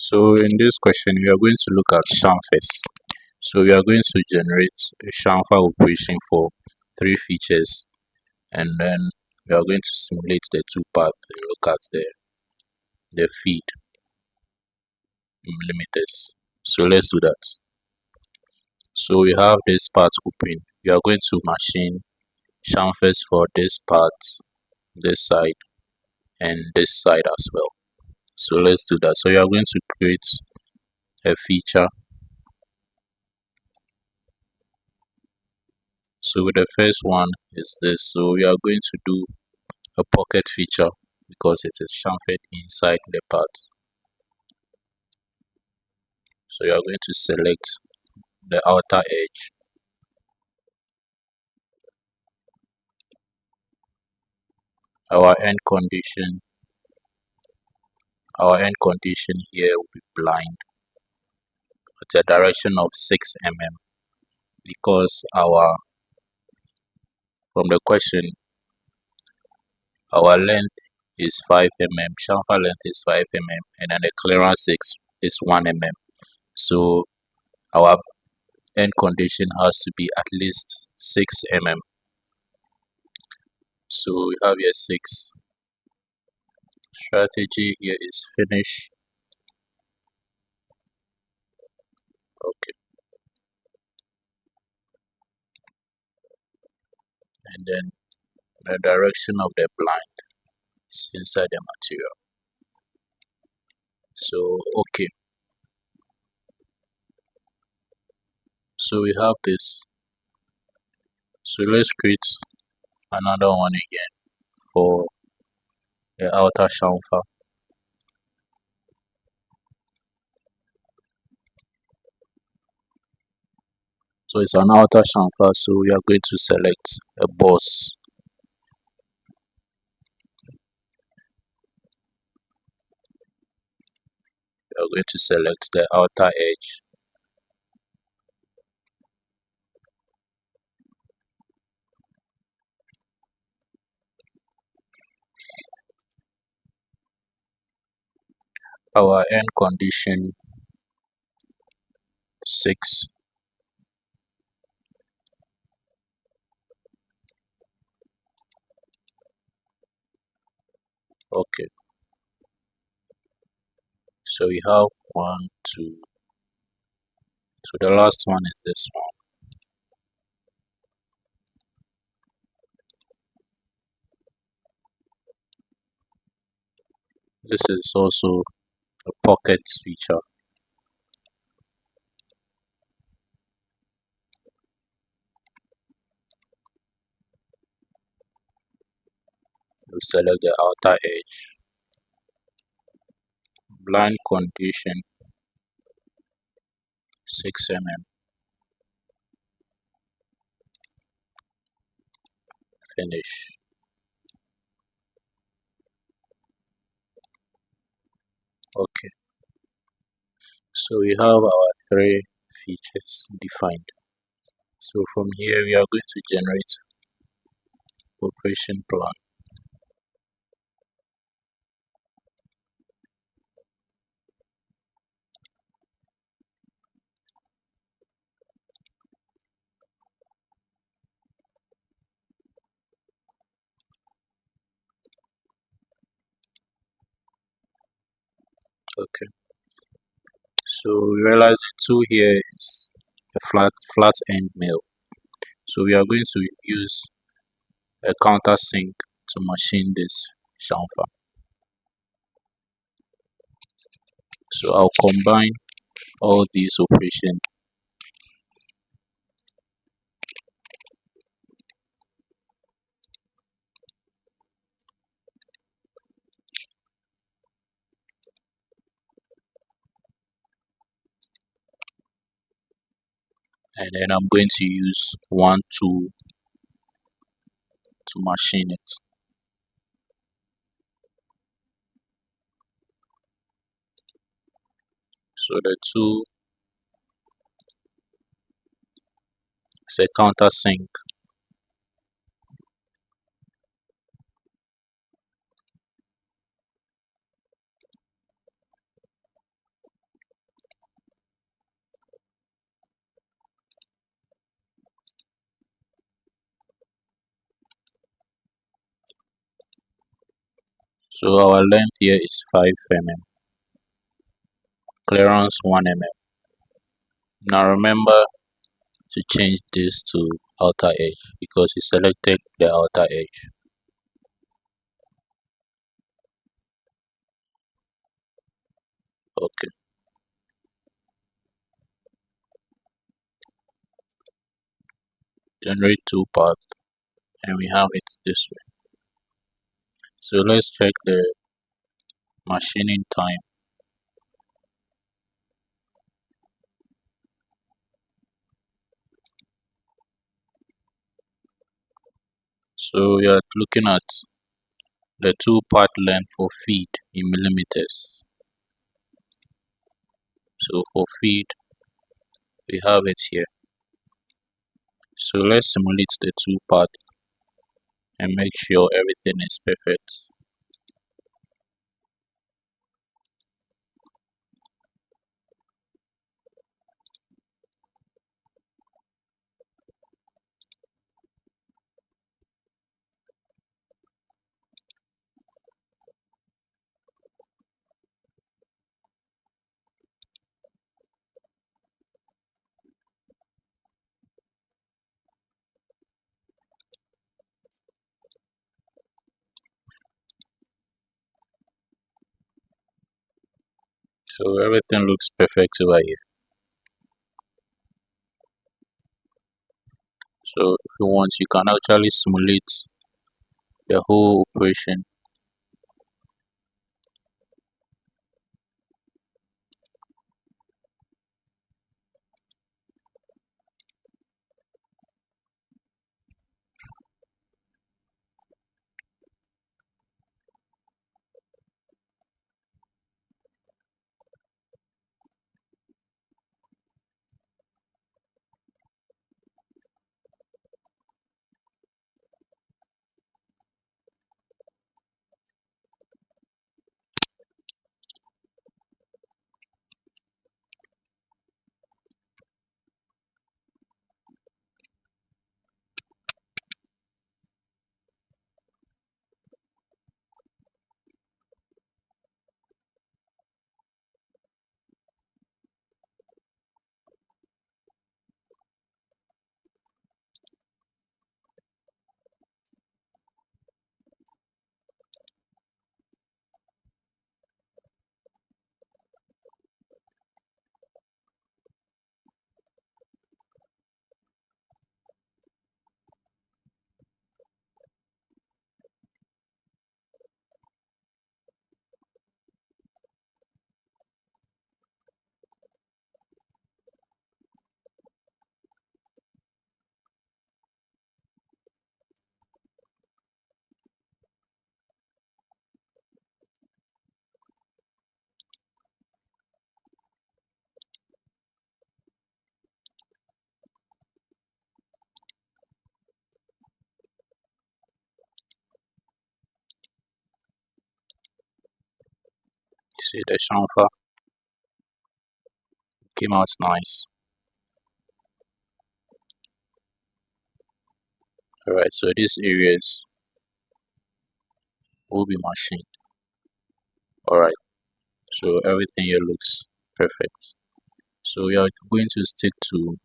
So in this question, we are going to look at chamfers. So we are going to generate a chamfer operation for three features, and then we are going to simulate the two paths and look at the feed millimeters. So let's do that. So we have this part open. We are going to machine chamfers for this part, this side, and this side as well. So let's do that. So you are going to create a feature. So the first one is this. So we are going to do a pocket feature because it is chamfered inside the part. So you are going to select the outer edge. Our end condition, here will be blind with a direction of 6 mm because from the question our length is 5 mm, chamfer length is 5 mm, and then the clearance is 1 mm. So our end condition has to be at least 6 mm. So we have here 6. Strategy here is finish. Okay, and then the direction of the blind is inside the material. So okay, so we have this. So let's create another one again for the outer chamfer. So it's an outer chamfer, so we are going to select a boss. We are going to select the outer edge. Our end condition 6. Okay, so we have 1, 2. So the last one is this one. This is also a pocket feature. We select the outer edge. Blind condition 6 mm. Finish. Okay, so we have our three features defined. So from here we are going to generate operation plan. Okay, so we realize the tool here is a flat end mill. So we are going to use a countersink to machine this chamfer. So I'll combine all these operations, and then I'm going to use one tool to machine it. So the tool is a countersink. So our length here is 5 mm, clearance 1 mm. Now remember to change this to outer edge because we selected the outer edge. Okay, generate two paths and we have it this way. So let's check the machining time. So we are looking at the two part length for feet in millimeters. So for feet we have it here. So let's simulate the two parts and make sure everything is perfect. So everything looks perfect over here. So if you want, you can actually simulate the whole operation. You see the chamfer came out nice. Alright, so these areas will be machined. Alright, so everything here looks perfect. So we are going to stick to